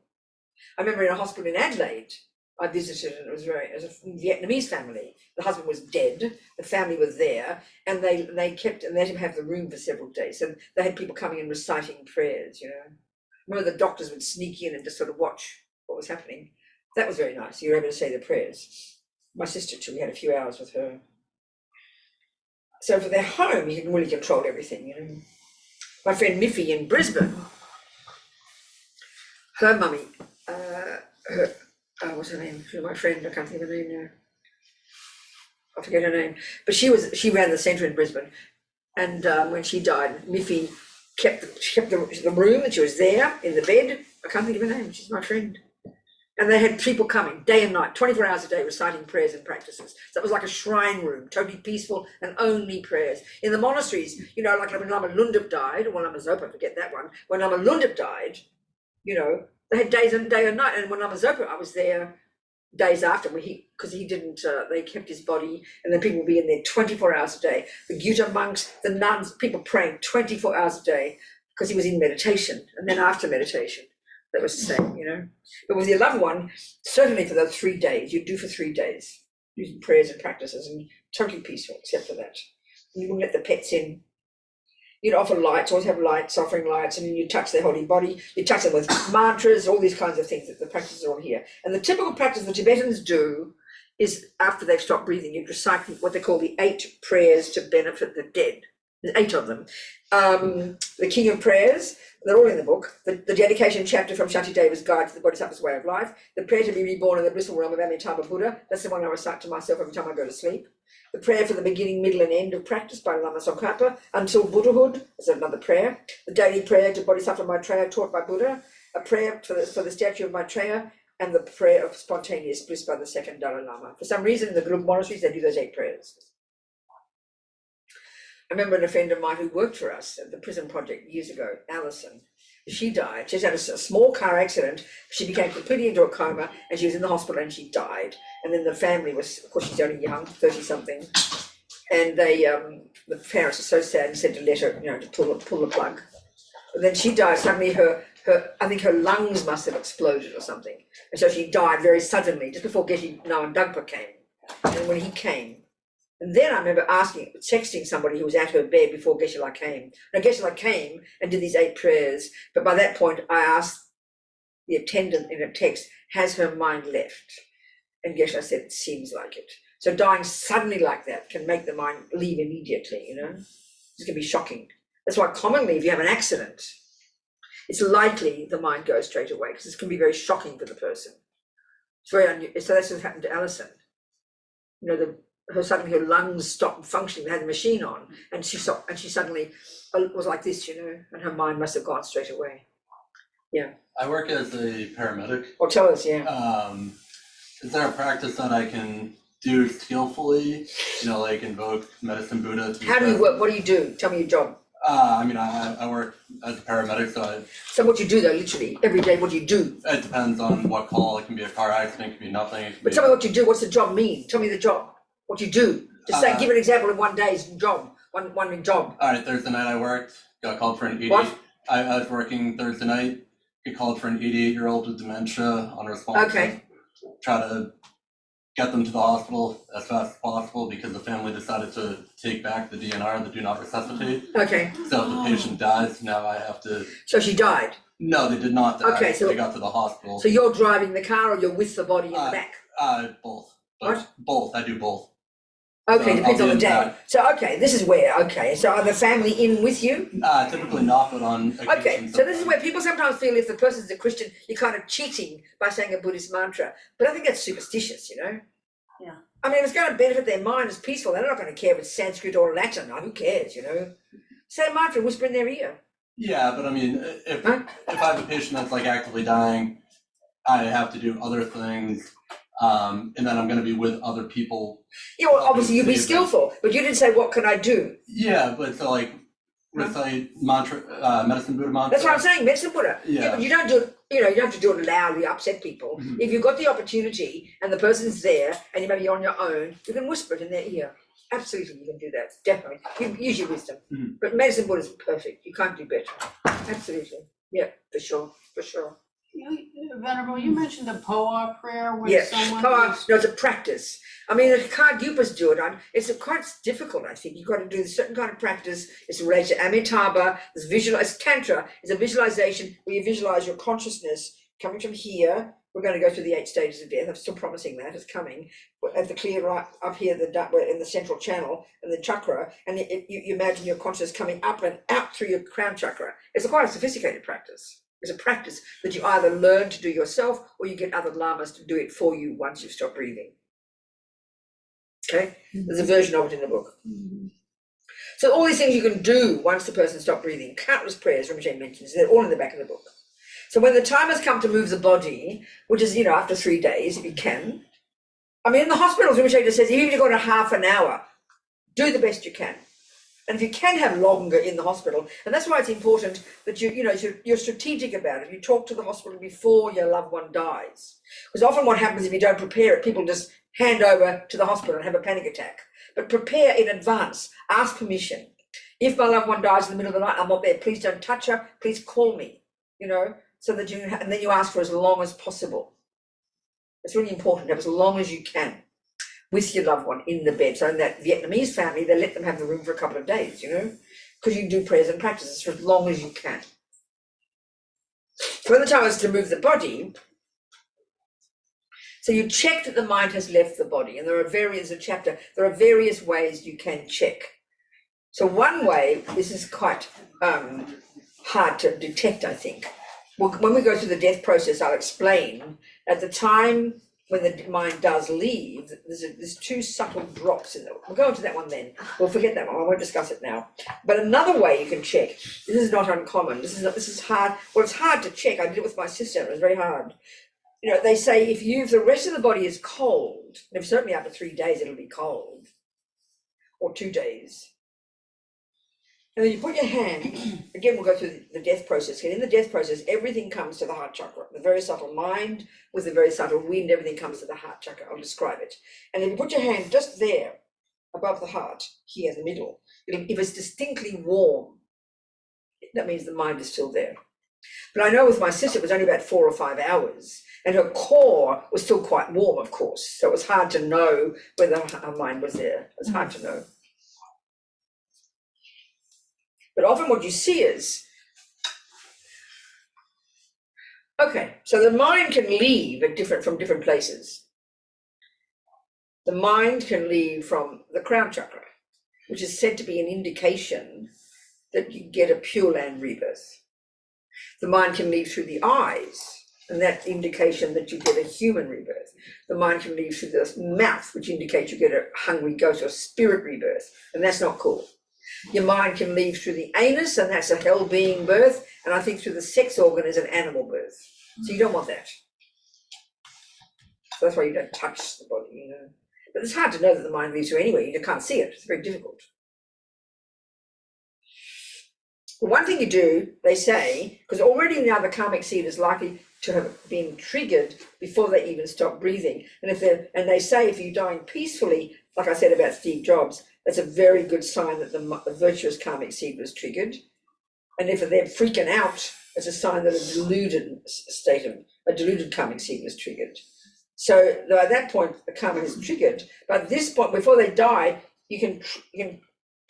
A: I remember in a hospital in Adelaide, I visited, and it was a Vietnamese family. The husband was dead, the family was there, and they let him have the room for several days. And they had people coming and reciting prayers, Remember the doctors would sneak in and just sort of watch what was happening. That was very nice. You were able to say the prayers. My sister too, we had a few hours with her. So for their home, you can really control everything, My friend Miffy in Brisbane, her mummy, what's her name? She's my friend, I can't think of her name now. I forget her name. But she ran the centre in Brisbane. And when she died, Miffy kept the room that she was there in the bed. I can't think of her name, she's my friend. And they had people coming day and night, 24 hours a day, reciting prayers and practices. So it was like a shrine room, totally peaceful and only prayers. In the monasteries, like when Lama Lundup died, or Lama Zopa, forget that one. When Lama Lundup died, they had day and night. And when Lama Zopa, I was there days after, because he didn't, they kept his body, and then people would be in there 24 hours a day. The Gyuta monks, the nuns, people praying 24 hours a day, because he was in meditation, and then after meditation. That was the same, But with your loved one, certainly for those 3 days, you do for 3 days, using prayers and practices, and totally peaceful, except for that. And you wouldn't let the pets in. You'd offer lights, always have lights, offering lights, and you touch their holy body. You touch them with mantras, all these kinds of things that the practices are all here. And the typical practice the Tibetans do is after they've stopped breathing, you'd recite what they call the 8 prayers to benefit the dead. There's 8 of them. The King of Prayers, they're all in the book. The dedication chapter from Shantideva's Guide to the Bodhisattva's Way of Life. The prayer to be reborn in the blissful realm of Amitabha Buddha. That's the one I recite to myself every time I go to sleep. The prayer for the beginning, middle, and end of practice by Lama Tsongkhapa until Buddhahood. That's another prayer. The daily prayer to Bodhisattva Maitreya taught by Buddha. A prayer for the statue of Maitreya, and the prayer of spontaneous bliss by the second Dalai Lama. For some reason, in the group monasteries, they do those 8 prayers. I remember a friend of mine who worked for us at the prison project years ago, Alison. She died. She had a small car accident. She became completely into a coma, and she was in the hospital, and she died. And then the family was, of course, she's only young, 30-something, and the parents were so sad and said to let her, to pull the plug. But then she died. Suddenly, I think her lungs must have exploded or something, and so she died very suddenly, just before Geshe Noam Dagpa came. And when he came. And then I remember texting somebody who was at her bed before Geshe-la came. Now, Geshe-la came and did these 8 prayers, but by that point I asked the attendant in a text, has her mind left? And Geshe-la said, it seems like it. So dying suddenly like that can make the mind leave immediately, It's going to be shocking. That's why commonly if you have an accident, it's likely the mind goes straight away, because it can be very shocking for the person. It's very unusual. So that's what happened to Alison. Suddenly her lungs stopped functioning. They had the machine on, and she stopped, and she suddenly was like this, and her mind must have gone straight away. Yeah.
D: I work as a paramedic.
A: Well, tell us, yeah.
D: Is there a practice that I can do skillfully? Like invoke medicine Buddha?
A: How do you work? What do you do? Tell me your job.
D: I work as a paramedic,
A: So what you do though, literally every day? What do you do?
D: It depends on what call. It can be a car accident. It can be nothing.
A: But tell me what you do. What's the job mean? Tell me the job. What you do? Just say, give an example of one day's job, one job.
D: All right, Thursday night I worked, got called for an 88.
A: What?
D: I was working Thursday night, get called for an 88-year-old with dementia, unresponsive.
A: Okay.
D: Try to get them to the hospital as fast as possible because the family decided to take back the DNR, the do not resuscitate.
A: Okay.
D: So if the patient dies, now I have to...
A: So she died?
D: No, they did not die.
A: Okay, so
D: they got to the hospital.
A: So you're driving the car or you're with the body in the back?
D: Both.
A: What?
D: Both, I do both.
A: Okay,
D: So
A: depends
D: I'll
A: on
D: be
A: the
D: in
A: day.
D: back.
A: So, okay, this is where, okay, so are the family in with you?
D: Typically not, but on occasion.
A: Okay, so this is where people sometimes feel if the person's a Christian, you're kind of cheating by saying a Buddhist mantra. But I think that's superstitious,
C: Yeah.
A: I mean, if it's going to benefit their mind, it's peaceful. They're not going to care if it's Sanskrit or Latin. Who cares, you know? Say mantra, whisper in their ear.
D: Yeah, but I mean, if
A: Huh?
D: if I have a patient that's like actively dying, I have to do other things, and then I'm going to be with other people.
A: Yeah, well, obviously you'd be
D: Save them.
A: skillful, but you didn't say, what can I do?
D: Yeah, but so like recite mantra, medicine Buddha mantra.
A: That's what I'm saying, medicine Buddha.
D: Yeah.
A: But you don't do it, you know, you don't have to do it loudly, upset people.
D: Mhm.
A: If you've got the opportunity and the person's there and you maybe you're on your own, you can whisper it in their ear. Absolutely, you can do that, definitely. You use your wisdom.
D: Mhm.
A: But medicine Buddha is perfect, you can't do better. Absolutely, yeah, for sure, for sure.
B: Venerable, you mentioned the Poa prayer when
A: Yes,
B: someone
A: power,
B: is,
A: no, it's a practice. I mean, the Kargyupas do it. It's quite difficult, I think. You've got to do a certain kind of practice. It's related to Amitabha. It's Tantra. It's a visualization where you visualize your consciousness coming from here. We're going to go through the 8 stages of death. I'm still promising that. It's coming. At the clear right up here, in the central channel and the chakra, and you imagine your consciousness coming up and out through your crown chakra. It's quite a sophisticated practice. It's a practice that you either learn to do yourself or you get other lamas to do it for you once you stop breathing. Okay? There's a version of it in the book. So all these things you can do once the person stops breathing, countless prayers Rinpoche mentions, they're all in the back of the book. So when the time has come to move the body, which is, you know, after 3 days, if you can. I mean, in the hospitals, Rinpoche just says, even if you've got a half an hour, do the best you can. And if you can have longer in the hospital, and that's why it's important that you're strategic about it. You talk to the hospital before your loved one dies. Because often what happens if you don't prepare it, people just hand over to the hospital and have a panic attack. But prepare in advance, ask permission. If my loved one dies in the middle of the night, I'm not there, please don't touch her, please call me, you know, so that and then you ask for as long as possible. It's really important to have as long as you can with your loved one in the bed. So in that Vietnamese family, they let them have the room for a couple of days, you know, because you can do prayers and practices for as long as you can. So when the time is to move the body, so you check that the mind has left the body, and there are various ways you can check. So one way, this is quite hard to detect, I think. When we go through the death process, I'll explain at the time when the mind does leave, there's 2 subtle drops in it. We'll go into that one then. We'll forget that one. I won't discuss it now. But another way you can check. This is not uncommon. This is hard. Well, it's hard to check. I did it with my sister. It was very hard. You know, they say if the rest of the body is cold, and if certainly after 3 days it'll be cold, or 2 days. And then you put your hand, again, we'll go through the death process. And in the death process, everything comes to the heart chakra. The very subtle mind with the very subtle wind, everything comes to the heart chakra. I'll describe it. And then you put your hand just there, above the heart, here in the middle. If it's distinctly warm, that means the mind is still there. But I know with my sister, it was only about 4 or 5 hours. And her core was still quite warm, of course. So it was hard to know whether her mind was there. It was hard to know. But often what you see is, okay, so the mind can leave from different places. The mind can leave from the crown chakra, which is said to be an indication that you get a Pure Land rebirth. The mind can leave through the eyes, and that's indication that you get a human rebirth. The mind can leave through the mouth, which indicates you get a hungry ghost or spirit rebirth, and that's not cool. Your mind can leave through the anus, and that's a hell being birth, and I think through the sex organ is an animal birth. So you don't want that. So that's why you don't touch the body, you know. But it's hard to know that the mind leaves through anyway. You can't see it. It's very difficult. But one thing you do, they say, because already now the karmic seed is likely to have been triggered before they even stop breathing. And they say if you're dying peacefully, like I said about Steve Jobs, that's a very good sign that the virtuous karmic seed was triggered. And if they're freaking out, it's a sign that a deluded karmic seed was triggered. So at that point, the karma is triggered. But at this point, before they die, you can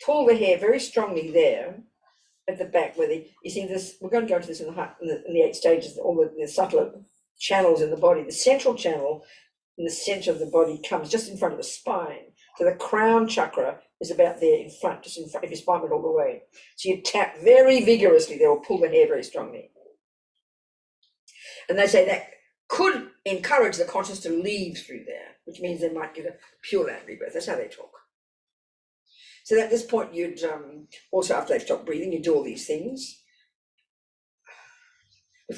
A: pull the hair very strongly there at the back, where you see this. We're going to go into this in the 8 stages, all the subtler channels in the body. The central channel in the center of the body comes just in front of the spine. So the crown chakra is about there in front, just in front, if your spine went all the way. So you tap very vigorously, they will pull the hair very strongly. And they say that could encourage the conscious to leave through there, which means they might get a pure land rebirth. That's how they talk. So at this point, you'd also, after they've stopped breathing, you do all these things.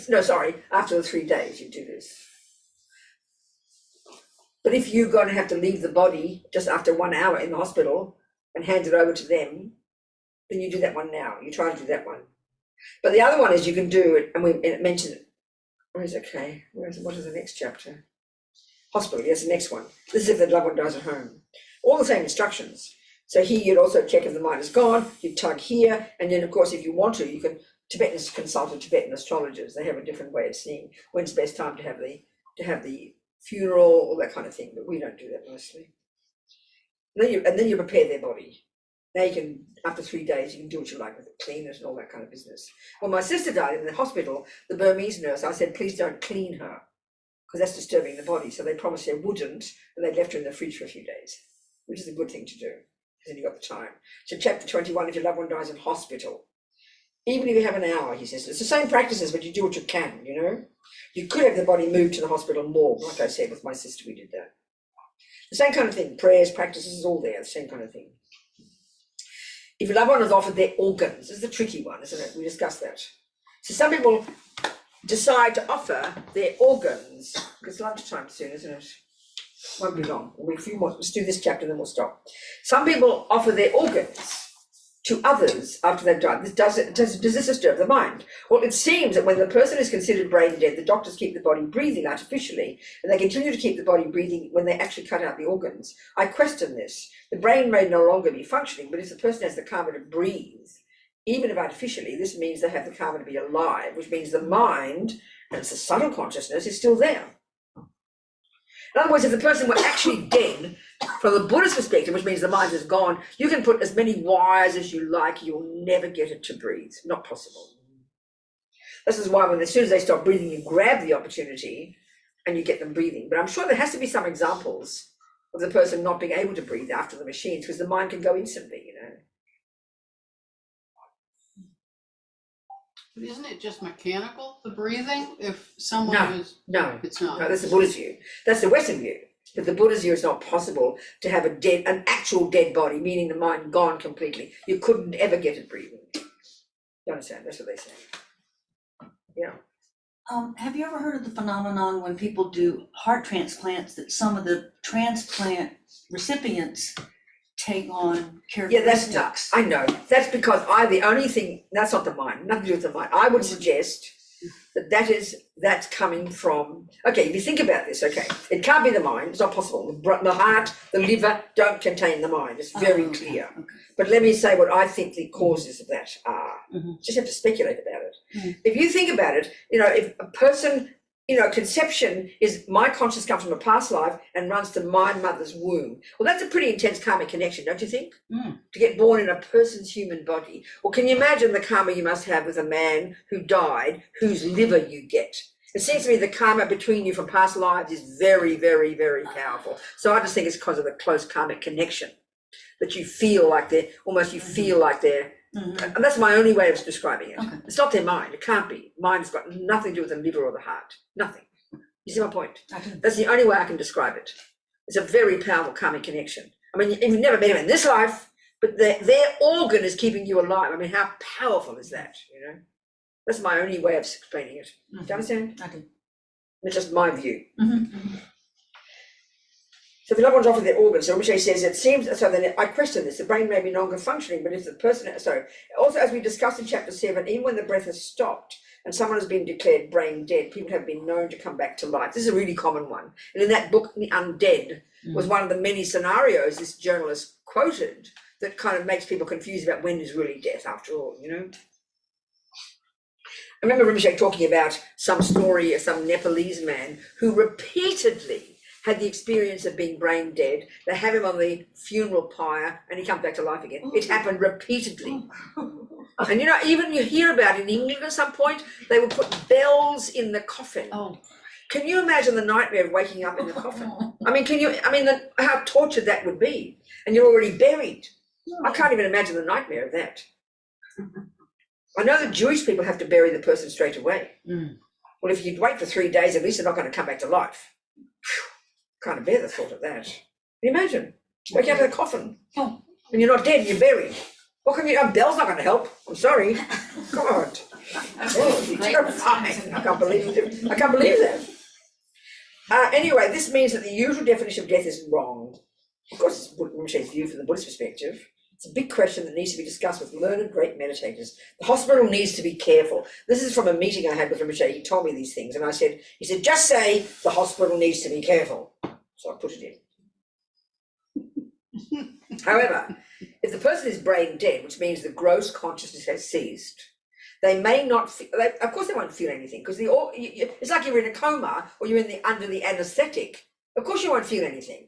A: No, sorry, after the 3 days, you do this. But if you're going to have to leave the body just after 1 hour in the hospital and hand it over to them, then you do that one now. You try to do that one. But the other one is you can do it, and it mentioned it. Where is it? Okay. What is the next chapter? Hospital, yes, the next one. This is if the loved one dies at home. All the same instructions. So here you'd also check if the mind is gone, you tug here, and then of course if you want to, you can Tibetans consult with Tibetan astrologers. They have a different way of seeing when's the best time to have the funeral, all that kind of thing, but we don't do that mostly. And then you prepare their body. Now you can, after 3 days, you can do what you like with it, clean it and all that kind of business. When my sister died in the hospital, the Burmese nurse, I said, please don't clean her, because that's disturbing the body. So they promised they wouldn't, and they left her in the fridge for a few days, which is a good thing to do, because then you've got the time. So chapter 21, if your loved one dies in hospital, even if you have an hour, he says, it's the same practices, but you do what you can, you know? You could have the body moved to the hospital morgue, like I said, with my sister, we did that. The same kind of thing, prayers, practices, all there, the same kind of thing. If your loved one is offered their organs, this is the tricky one, isn't it? We discussed that. So some people decide to offer their organs, because it's lunchtime soon, isn't it? Won't be long. We'll be a few more. Let's do this chapter, then we'll stop. Some people offer their organs to others after they've died. Does this disturb the mind? Well, it seems that when the person is considered brain dead, the doctors keep the body breathing artificially, and they continue to keep the body breathing when they actually cut out the organs. I question this. The brain may no longer be functioning, but if the person has the karma to breathe, even if artificially, this means they have the karma to be alive, which means the mind, and it's a subtle consciousness, is still there. In other words, if the person were actually dead, from the Buddhist perspective, which means the mind is gone, you can put as many wires as you like, you'll never get it to breathe. Not possible. This is why as soon as they stop breathing, you grab the opportunity and you get them breathing. But I'm sure there has to be some examples of the person not being able to breathe after the machines, because the mind can go instantly, you know.
B: But isn't it just mechanical, the breathing, if someone is?
A: No,
B: it's not.
A: No, that's the Buddhist view. That's the Western view. But the Buddhist view, it's not possible to have an actual dead body, meaning the mind gone completely. You couldn't ever get it breathing. You understand? That's what they say. Yeah.
E: Have you ever heard of the phenomenon when people do heart transplants that some of the transplant recipients take on
A: Yeah, that's
E: characteristics?
A: nuts. I know. That's because the only thing, that's not the mind, nothing to do with the mind. I would suggest that's coming from, okay, if you think about this, okay, it can't be the mind, it's not possible. The heart, the liver don't contain the mind, it's very clear.
E: Okay.
A: But let me say what I think the causes of that are.
E: Mhm.
A: Just have to speculate about it.
E: Mhm.
A: If you think about it, you know, if a person, you know, conception is my conscious comes from a past life and runs to my mother's womb. Well, that's a pretty intense karmic connection, don't you think?
E: Mm.
A: To get born in a person's human body. Well, can you imagine the karma you must have with a man who died, whose liver you get? It seems to me the karma between you from past lives is very, very, very powerful. So I just think it's because of the close karmic connection that you feel like feel like they're, and that's my only way of describing it.
E: Okay.
A: It's not their mind, it can't be. Mind has got nothing to do with the liver or the heart, nothing. You see my point?
E: I do.
A: That's the only way I can describe it. It's a very powerful karmic connection. I mean, you've never met them in this life, but their organ is keeping you alive. I mean, how powerful is that, you know? That's my only way of explaining it. Do you understand?
E: I do.
A: It's just my view.
E: Mm-hmm.
A: So if the loved one's offered their organs, so Rinpoche says it seems, so then I question this, the brain may be no longer functioning, but if the person, also as we discussed in chapter 7, even when the breath has stopped and someone has been declared brain dead, people have been known to come back to life. This is a really common one. And in that book, The Undead, was one of the many scenarios this journalist quoted that kind of makes people confused about when is really death after all, you know? I remember Rinpoche talking about some story of some Nepalese man who repeatedly had the experience of being brain dead. They have him on the funeral pyre and he comes back to life again. It happened repeatedly. And you know, even you hear about in England at some point, they would put bells in the coffin.
E: Oh.
A: Can you imagine the nightmare of waking up in the coffin? I mean, how tortured that would be. And you're already buried. I can't even imagine the nightmare of that. I know the Jewish people have to bury the person straight away. Well, if you wait for 3 days, at least they're not going to come back to life. Can't bear the thought of that. Can you imagine? Wake up in a coffin.
E: Oh.
A: And you're not dead, you're buried. What can you, a bell's not gonna help. I'm sorry. God. Oh, you're terrifying. I can't believe that. Anyway, this means that the usual definition of death is wrong. Of course, it's Rinpoche's view from the Buddhist perspective. It's a big question that needs to be discussed with learned great meditators. The hospital needs to be careful. This is from a meeting I had with Rinpoche. He told me these things, and he said, just say the hospital needs to be careful. So I put it in. However, if the person is brain dead, which means the gross consciousness has ceased, they may not feel, of course they won't feel anything, because it's like you're in a coma or you're under the anaesthetic. Of course you won't feel anything.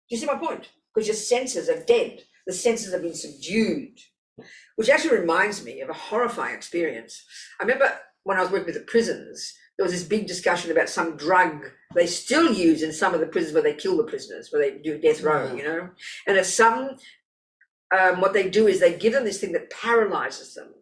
A: Do you see my point? Because your senses are dead. The senses have been subdued, which actually reminds me of a horrifying experience. I remember when I was working with the prisons, there was this big discussion about some drug they still use in some of the prisons where they kill the prisoners, where they do death row, you know. And at some, what they do is they give them this thing that paralyzes them,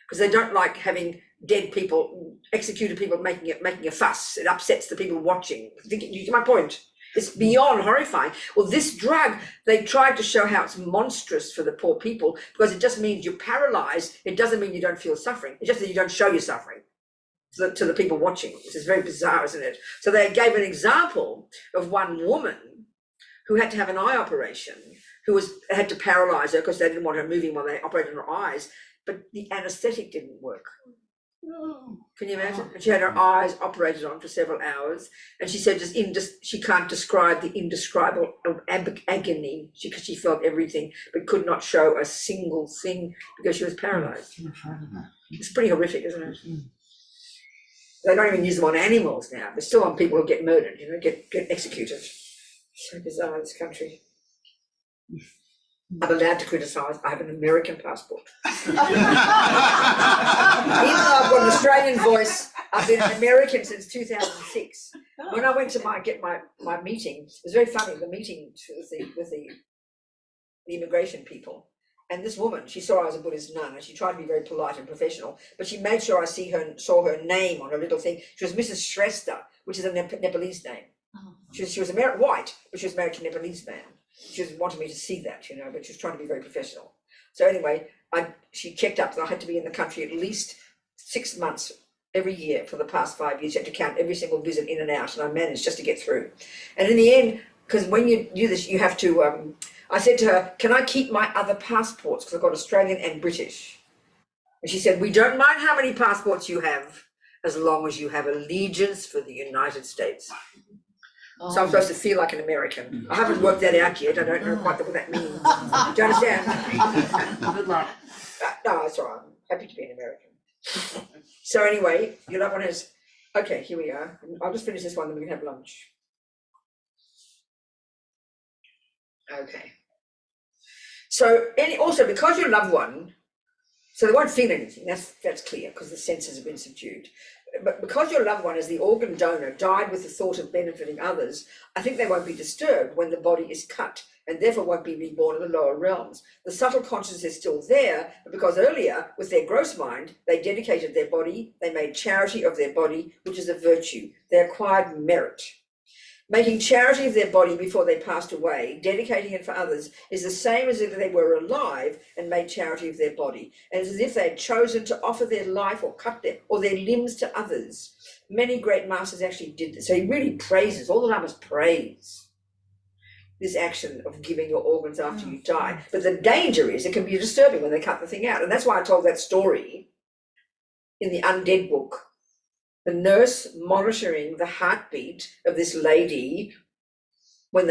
A: because they don't like having dead people, executed people making a fuss. It upsets the people watching. You get my point? It's beyond horrifying. Well, this drug, they tried to show how it's monstrous for the poor people, because it just means you're paralyzed. It doesn't mean you don't feel suffering. It's just that you don't show your suffering to the people watching. This is very bizarre, isn't it? So they gave an example of one woman who had to have an eye operation, who had to paralyze her because they didn't want her moving while they operated on her eyes, but the anesthetic didn't work. Can you imagine? And she had her eyes operated on for several hours, and she said she can't describe the indescribable agony, because she felt everything but could not show a single thing because she was paralyzed. It's pretty horrific, isn't it? They don't even use them on animals now. They're still on people who get murdered, you know, get executed. So bizarre, this country. I'm allowed to criticise. I have an American passport. Even though I've got an Australian voice, I've been an American since 2006. When I went to get my meeting, it was very funny, the meeting with the immigration people. And this woman, she saw I was a Buddhist nun, and she tried to be very polite and professional, but she made sure I saw her name on a little thing. She was Mrs. Shrestha, which is a Nepalese name. She was white, but she was married to a Nepalese man. She was wanting me to see that, you know, but she was trying to be very professional. So anyway, she checked up that I had to be in the country at least 6 months every year for the past 5 years. You had to count every single visit in and out, and I managed just to get through. And in the end, because when you do this, you have to, I said to her, can I keep my other passports? Because I've got Australian and British. And she said, we don't mind how many passports you have, as long as you have allegiance for the United States. So I'm supposed to feel like an American. I haven't worked that out yet. I don't know quite what that means. Do you understand?
E: Good luck.
A: No, that's all right. I'm happy to be an American. So anyway, your loved one has, okay, here we are. I'll just finish this one, then we can have lunch. Okay. So also, because your loved one, so they won't feel anything, that's clear, because the senses have been subdued. But because your loved one, as the organ donor, died with the thought of benefiting others, I think they won't be disturbed when the body is cut, and therefore won't be reborn in the lower realms. The subtle consciousness is still there, but because earlier, with their gross mind, they dedicated their body, they made charity of their body, which is a virtue. They acquired merit. Making charity of their body before they passed away, dedicating it for others, is the same as if they were alive and made charity of their body, and it's as if they had chosen to offer their life or cut their limbs to others. Many great masters actually did this. So he really praises, all the Lamas praise this action of giving your organs after you die. But the danger is it can be disturbing when they cut the thing out. And that's why I told that story in the Undead book. The nurse monitoring the heartbeat of this lady when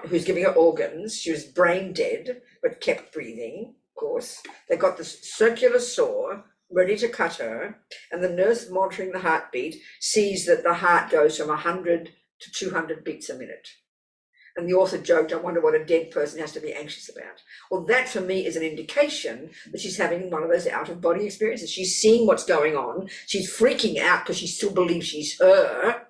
A: who's giving her organs. She was brain dead, but kept breathing, of course. They got this circular saw ready to cut her, and the nurse monitoring the heartbeat sees that the heart goes from 100 to 200 beats a minute. And the author joked, I wonder what a dead person has to be anxious about. Well, that for me is an indication that she's having one of those out-of-body experiences. She's seeing what's going on. She's freaking out because she still believes she's her.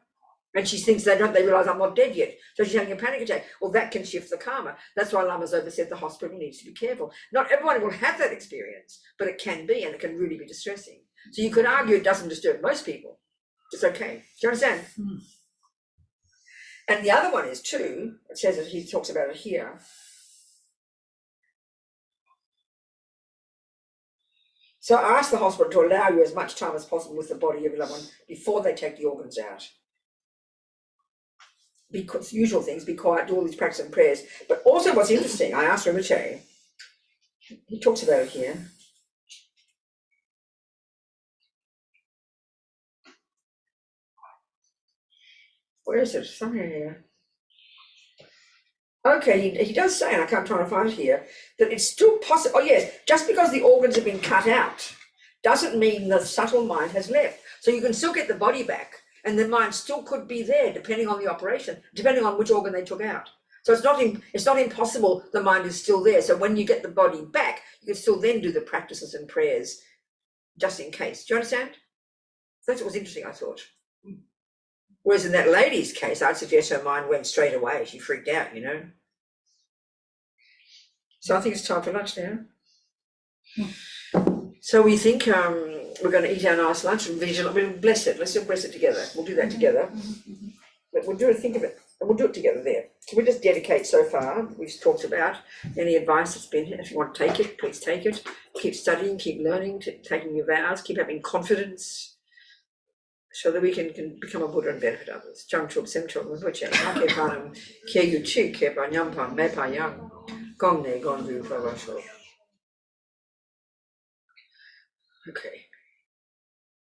A: And she thinks they realise I'm not dead yet. So she's having a panic attack. Well, that can shift the karma. That's why Lama Zopa said the hospital needs to be careful. Not everyone will have that experience, but it can be, and it can really be distressing. So you could argue it doesn't disturb most people. It's okay. Do you understand? And the other one is too, it says that he talks about it here. So I ask the hospital to allow you as much time as possible with the body of your loved one before they take the organs out. Because usual things, be quiet, do all these practices and prayers. But also what's interesting, I asked Rinpoche, he talks about it here. Where is it? Somewhere here. Okay, he does say, and I'm trying to find it here, that it's still possible. Oh yes, just because the organs have been cut out doesn't mean the subtle mind has left. So you can still get the body back, and the mind still could be there, depending on the operation, depending on which organ they took out. So it's not impossible. The mind is still there. So when you get the body back, you can still then do the practices and prayers, just in case. Do you understand? That's what was interesting, I thought. Whereas in that lady's case, I'd suggest her mind went straight away. She freaked out, you know. So I think it's time for lunch now. So we think we're going to eat our nice lunch and we'll bless it. Let's all bless it together. We'll do that together. But we'll do a think of it, and we'll do it together there. So we just dedicate so far. We've talked about any advice that's been here. If you want to take it, please take it. Keep studying, keep learning, taking your vows, keep having confidence, so that we can become a Buddha and benefit others. Jangchub Semchub Rinpoche, Ake Panam, Kye Yu Chi, Ke Pa Nyampa, Me Pa Yang, Gong Ne Gong Du Fa Wa Sho. Okay.